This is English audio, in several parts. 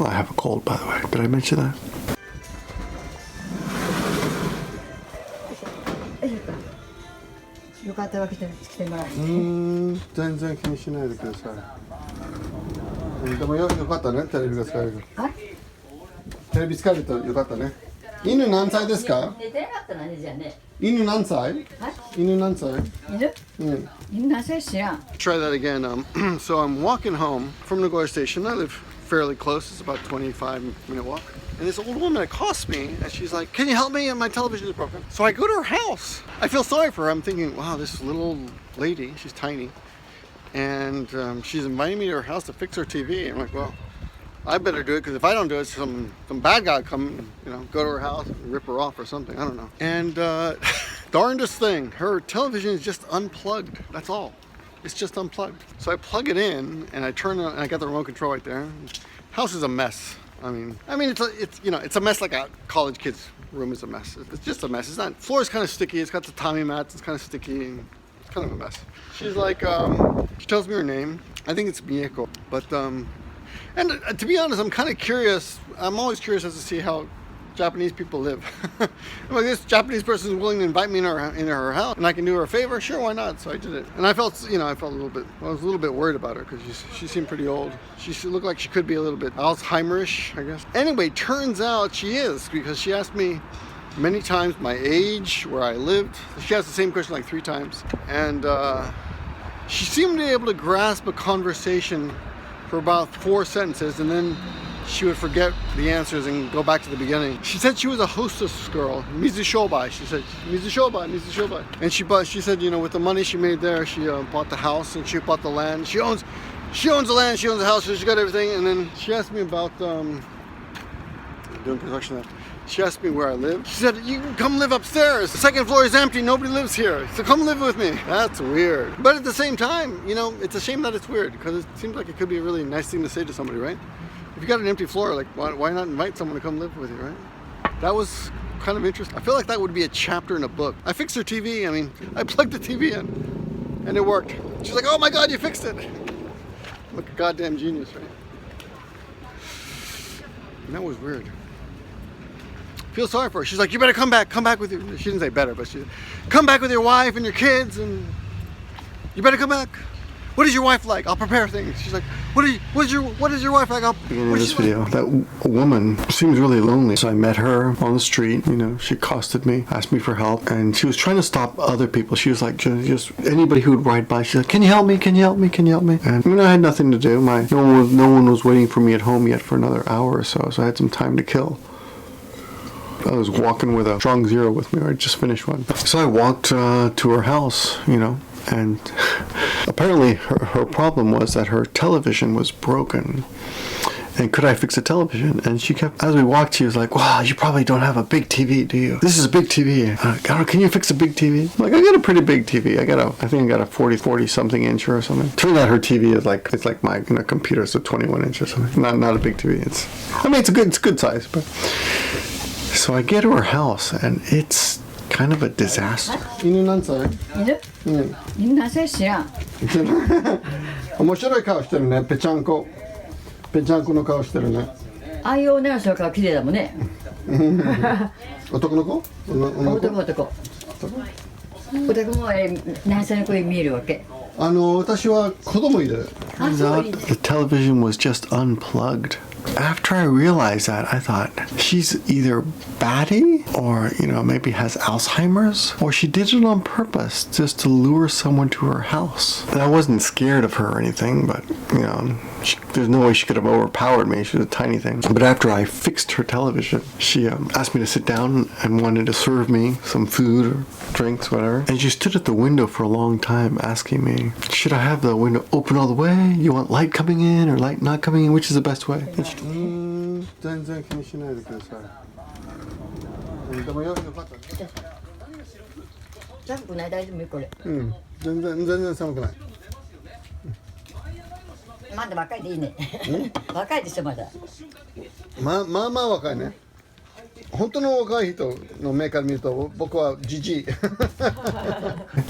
Well, I have a cold, by the way. Did I mention that? よかったら来てもらって。全然気にしないでください。でもよかったね、テレビが使える。テレビ使えるとよかったね。犬何歳ですか？寝てなかったのね、じゃあね。犬何歳？犬何歳？犬何歳知らん。 Try that again. So I'm walking home from Nagoya Station. I live fairly close. It's about a 25-minute walk. And this old woman accosts me, and she's like, "Can you help me? My television is broken." So I go to her house. I feel sorry for her. I'm thinking, wow, this little old lady, she's tiny, and she's inviting me to her house to fix her TV. I'm like, well, I better do it, because if I don't do it, some bad guy come, go to her house and rip her off or something. I don't know. And darndest thing, her television is just unplugged. That's all. It's just unplugged. So I plug it in, and I turn it on, and I got the remote control right there. House is a mess. I mean, it's a mess like a college kid's room is a mess. It's just a mess. It's not. Floor is kind of sticky. It's got the Tommy mats. It's kind of sticky. And it's kind of a mess. She's like, she tells me her name. I think it's Mieko. But and to be honest, I'm kind of curious. I'm always curious as to see how Japanese people live. Like, this Japanese person is willing to invite me into her house, and I can do her a favor. Sure, why not? So I did it, and I felt a little bit. I was a little bit worried about her because she seemed pretty old. She looked like she could be a little bit Alzheimerish, I guess. Anyway, turns out she is, because she asked me many times my age, where I lived. She asked the same question like 3 times, and she seemed to be able to grasp a conversation for about 4 sentences, and then she would forget the answers and go back to the beginning. She said she was a hostess girl, Mizushobai. She said, Mizushobai. And she said, with the money she made there, she bought the house and she bought the land. She owns the land, she owns the house, so she got everything. And then she asked me about doing construction there. She asked me where I live. She said, you can come live upstairs. The 2nd floor is empty, nobody lives here. So come live with me. That's weird. But at the same time, it's a shame that it's weird, because it seems like it could be a really nice thing to say to somebody, right? If you got an empty floor, like, why not invite someone to come live with you, right? That was kind of interesting. I feel like that would be a chapter in a book. I fixed her TV. I plugged the TV in, and it worked. She's like, oh my God, you fixed it. I'm like a goddamn genius, right? And that was weird. Feel sorry for her. She's like, you better come back with your, she didn't say better, but she said, come back with your wife and your kids, and you better come back. What is your wife like? I'll prepare things. She's like, what is your wife like? Beginning of this video, that woman seems really lonely. So I met her on the street. She accosted me, asked me for help, and she was trying to stop other people. She was like, just anybody who would ride by. She's like, can you help me? Can you help me? Can you help me? And I had nothing to do. No one was waiting for me at home yet for another hour or so. So I had some time to kill. I was walking with a strong zero with me. I just finished one. So I walked to her house, and apparently her problem was that her television was broken. And could I fix the television? And she kept, as we walked, she was like, wow, you probably don't have a big TV, do you? This is a big TV. Can you fix a big TV? I'm like, I got a pretty big TV. I think I got a 40 something inch or something. Turns out her TV is like, it's like my computer, so 21 inch or something. Not a big TV. It's a good size. But so I get to her house, and it's kind of a disaster. 犬何歳？犬何歳知らん。面白い顔してるね。ぺちゃんこの顔してるね。ああいう女の人の顔綺麗だもんね。男の子？男も何歳の子に見えるわけ。私は子供いる。The television was just unplugged. After I realized that, I thought, she's either batty or, maybe has Alzheimer's, or she did it on purpose just to lure someone to her house. And I wasn't scared of her or anything, but, there's no way she could have overpowered me. She was a tiny thing. But after I fixed her television, she asked me to sit down and wanted to serve me some food or drinks, whatever. And she stood at the window for a long time asking me, should I have the window open all the way? You want light coming in or light not coming in? Which is the best way? 全然気にしないでください。でもよかった。寒くない？大丈夫これ。全然寒くない。まだ若いでいいね。若いでしょまだ。まあ若いね。本当の若い人の目から見ると僕はジジイ。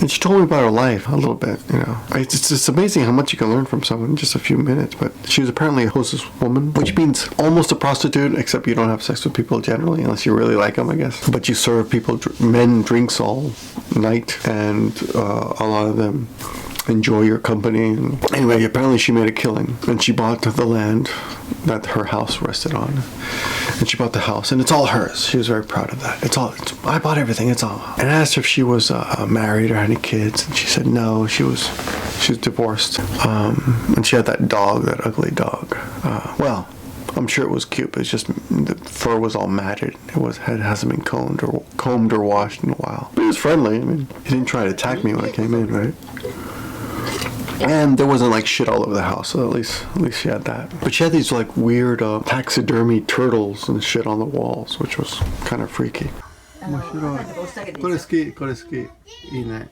And she told me about her life a little bit, you know. It's amazing how much you can learn from someone in just a few minutes. But she was apparently a hostess woman, which means almost a prostitute, except you don't have sex with people generally, unless you really like them, I guess. But you serve people, men drinks all night, and a lot of them enjoy your company. Anyway, apparently she made a killing, and she bought the land that her house rested on, and she bought the house, and it's all hers. She was very proud of that. I bought everything. It's all. And I asked her if she was married or had any kids, and she said no. She was divorced, and she had that dog, that ugly dog. Well, I'm sure it was cute, but it's just the fur was all matted. It hasn't been combed or washed in a while. But he was friendly. I mean, he didn't try to attack me when I came in, right? And there wasn't like shit all over the house, so at least she had that. But she had these like weird taxidermy turtles and shit on the walls, which was kind of freaky. これ好き、これ好き。いいね。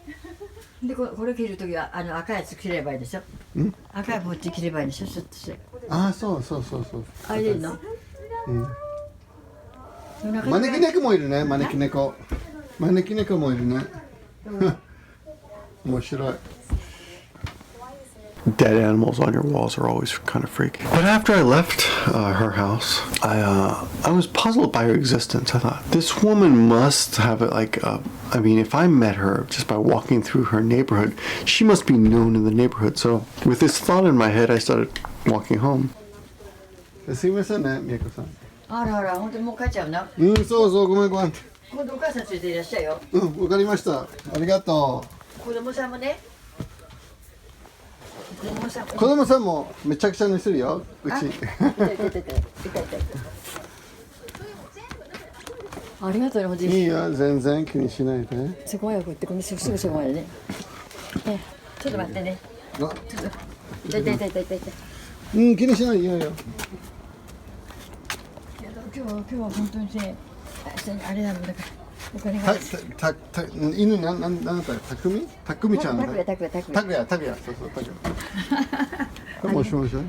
でこれ切るときは赤いやつ切ればいいでしょ。赤いポッチ切ればいいでしょ。ちょっとして。ああ、そう。あれいいの？招き猫もいるね、招き猫。招き猫もいるね。面白い。Dead animals on your walls are always kind of freaky. But after I left her house, I was puzzled by her existence. I thought, this woman must have it like, I mean, if I met her just by walking through her neighborhood, she must be known in the neighborhood. So with this thought in my head, I started walking home. すいませんね、みやこさん。あらあら、本当にもう帰っちゃうな。そう、ごめん。今度お母さんついていらっしゃいよ。わかりました。ありがとう。子供さんもね。子供さんもめちゃくちゃにするよ、うち。ありがとうね、おじい。いいよ、全然気にしないで。すごいよ、こうやってこのすぐそこまでね。ちょっと待ってね。ちょっと。痛い。気にしないよ。今日は本当にね、あれなんだから。お金が。犬なんだったたくみちゃんだ。たくや。そう。もしもし。こ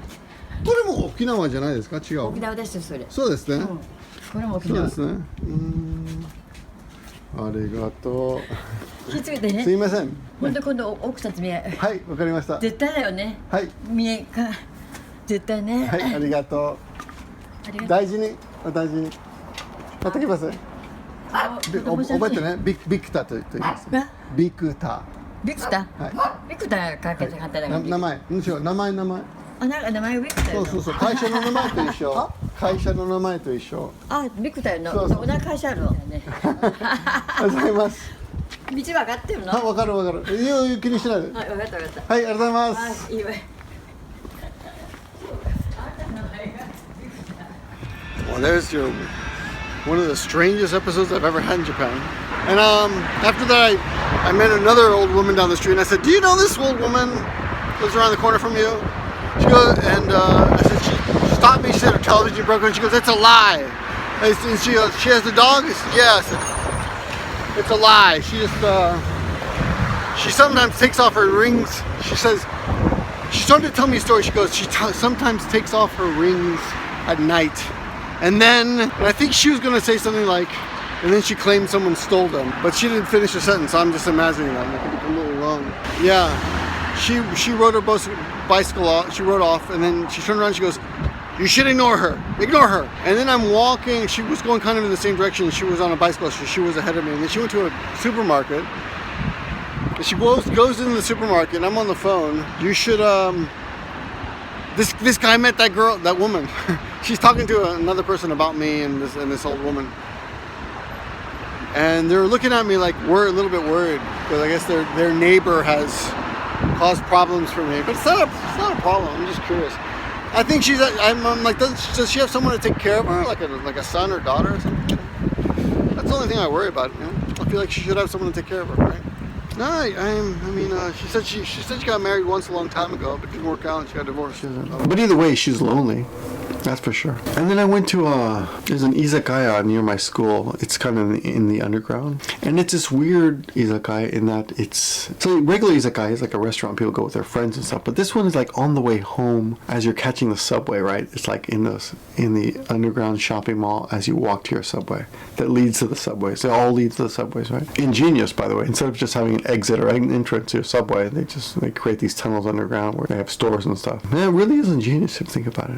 れも沖縄じゃないですか？違う。沖縄ですよ、それ。そうですね。これも沖縄。そうですね。ありがとう。気をつけてね。すいません。今度奥さんと見え。はい、わかりました。絶対だよね。はい。見えか。絶対ね。はい、ありがとう。大事に。買ってきます。覚えてね、ビクタと言います。ビクタ。ビクタ？はい。ビクタかけて簡単だから。名前。あ、なんか名前ビクタよ。そう。会社の名前と一緒。会社の名前と一緒。あ、ビクタよの。同じ会社あるのね。ありがとうございます。道分かってるの？わかる。いい気にしないで。はい、分かった。はい、ありがとうございます。はい、いいわ。Well, there's one of the strangest episodes I've ever had in Japan. And after that, I met another old woman down the street, and I said, "Do you know this old woman lives around the corner from you?" She goes, and I said, she stopped me. She said her television broke, and she goes, "It's a lie." And she goes, "She has the dog?" I said, "Yeah." I said, "It's a lie. She sometimes takes off her rings." She says, she started to tell me a story. She goes, she sometimes takes off her rings at night. And then, I think she was gonna say something like, and then she claimed someone stole them, but she didn't finish the sentence. So I'm just imagining that. I think it's a little long. Yeah, she rode her bicycle off. She rode off, and then she turned around. And she goes, "You should ignore her. Ignore her." And then I'm walking. She was going kind of in the same direction. She was on a bicycle. So she was ahead of me. And then she went to a supermarket. And she goes into the supermarket. And I'm on the phone. You should This guy met that woman. She's talking to another person about me and this old woman. And they're looking at me like we're a little bit worried because I guess their neighbor has caused problems for me. But it's not a problem. I'm just curious. I think I'm like, does she have someone to take care of her, like a son or daughter or something? That's the only thing I worry about. You know? I feel like she should have someone to take care of her, right? No, I mean, she said she got married once a long time ago, but it didn't work out and she got divorced. But either way, she's lonely. That's for sure. And then I went to there's an izakaya near my school. It's kind of in the underground, and it's this weird izakaya in that it's so regular izakaya is like a restaurant people go with their friends and stuff, but this one is like on the way home as you're catching the subway, right? It's like in the underground shopping mall as you walk to your subway that leads to the subways. They all lead to the subways, right? Ingenious, by the way. Instead of just having an exit or an entrance to your subway, they create these tunnels underground where they have stores and stuff. Man, it really is ingenious if you think about it.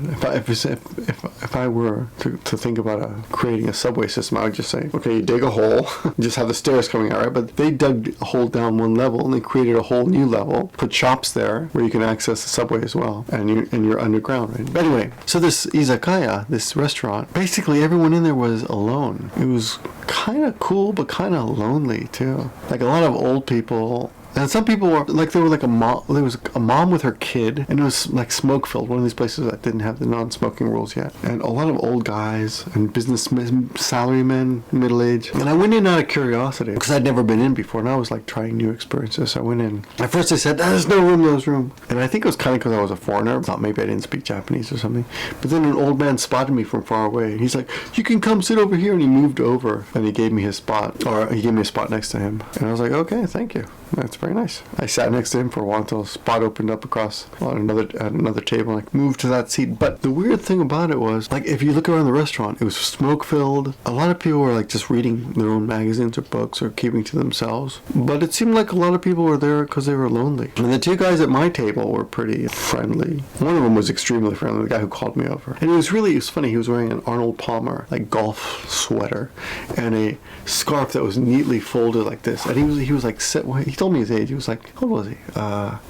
If I were to think about creating a subway system, I would just say, okay, you dig a hole, just have the stairs coming out, right? But they dug a hole down one level and they created a whole new level, put shops there where you can access the subway as well, and you're underground, right? But anyway, so this izakaya, this restaurant, basically everyone in there was alone. It was kind of cool, but kind of lonely too. Like a lot of old people. And some people were like, there was a mom with her kid, and it was like smoke filled, one of these places that didn't have the non-smoking rules yet. And a lot of old guys and businessmen, salarymen, middle age. And I went in out of curiosity because I'd never been in before, and I was like trying new experiences. So I went in. At first they said, there's no room. And I think it was kind of because I was a foreigner. I thought maybe I didn't speak Japanese or something. But then an old man spotted me from far away. He's like, you can come sit over here. And he moved over and he gave me his spot, or he gave me a spot next to him. And I was like, okay, thank you. That's very nice. I sat next to him for a while until a spot opened up across on another table, and I moved to that seat. But the weird thing about it was, like, if you look around the restaurant, it was smoke filled. A lot of people were like just reading their own magazines or books or keeping to themselves. But it seemed like a lot of people were there because they were lonely. And the two guys at my table were pretty friendly. One of them was extremely friendly, the guy who called me over. And it was funny. He was wearing an Arnold Palmer like golf sweater and a scarf that was neatly folded like this. And he was like he told me his age. He was like, how old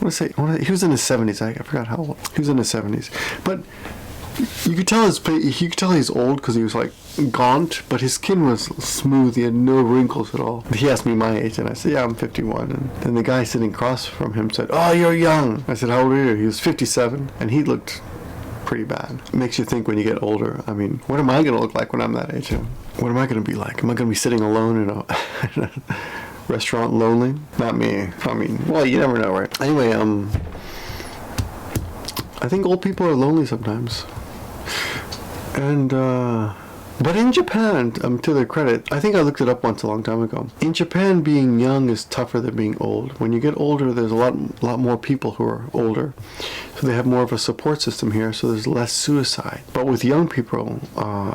was he? He was in his 70s. I forgot how old. He was in his 70s. But you could tell he's old because he was like gaunt, but his skin was smooth. He had no wrinkles at all. He asked me my age, and I said, yeah, I'm 51. And then the guy sitting across from him said, oh, you're young. I said, how old are you? He was 57, and he looked pretty bad. It makes you think when you get older. I mean, what am I going to look like when I'm that age? What am I going to be like? Am I going to be sitting alone in a restaurant lonely? Not me. I mean, well, you never know, right? Anyway, I think old people are lonely sometimes. And, but in Japan, to their credit, I think I looked it up once a long time ago. In Japan, being young is tougher than being old. When you get older, there's a lot more people who are older. So they have more of a support system here, so there's less suicide. But with young people,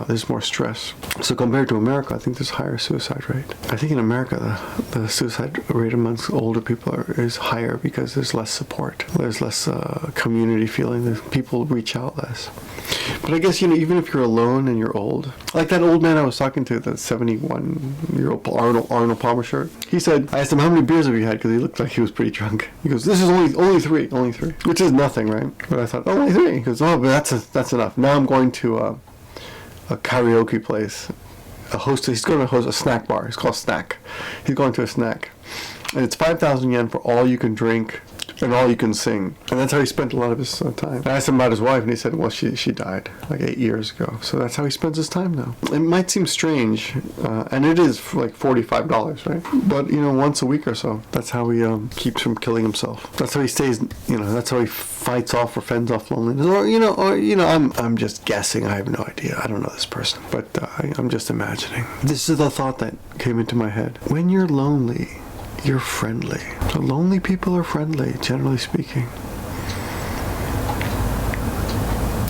there's more stress. So compared to America, I think there's higher suicide rate. I think in America, the suicide rate amongst older people is higher because there's less support. There's less community feeling. People reach out less. But I guess, even if you're alone and you're old, like that old man I was talking to, the 71-year-old Arnold Palmer shirt, he said, I asked him, how many beers have you had? Because he looked like he was pretty drunk. He goes, this is only three, which is nothing, right? But I thought, only three. He goes, oh, but that's enough. Now I'm going to a karaoke place. He's going to host a snack bar. It's called Snack. He's going to a snack. And it's 5,000 yen for all you can drink and all you can sing. And that's how he spent a lot of his time. I asked him about his wife, and he said, well, she died like 8 years ago. So that's how he spends his time now. It might seem strange, and it is like $45, right? But, once a week or so, that's how he keeps from killing himself. That's how he stays, that's how he fights off or fends off loneliness. I'm just guessing. I have no idea. I don't know this person, but I'm just imagining. This is the thought that came into my head. When you're lonely, you're friendly. So lonely people are friendly, generally speaking.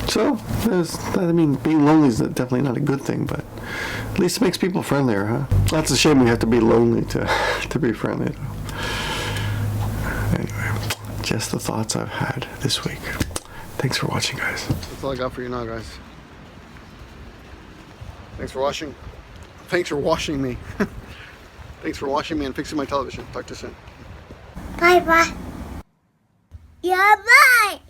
So, being lonely is definitely not a good thing, but at least it makes people friendlier, huh? That's a shame we have to be lonely to be friendly, though. Anyway, just the thoughts I've had this week. Thanks for watching, guys. That's all I got for you now, guys. Thanks for watching. Thanks for washing me. Thanks for watching me and fixing my television. Talk to you soon. Bye bye. Yeah, bye.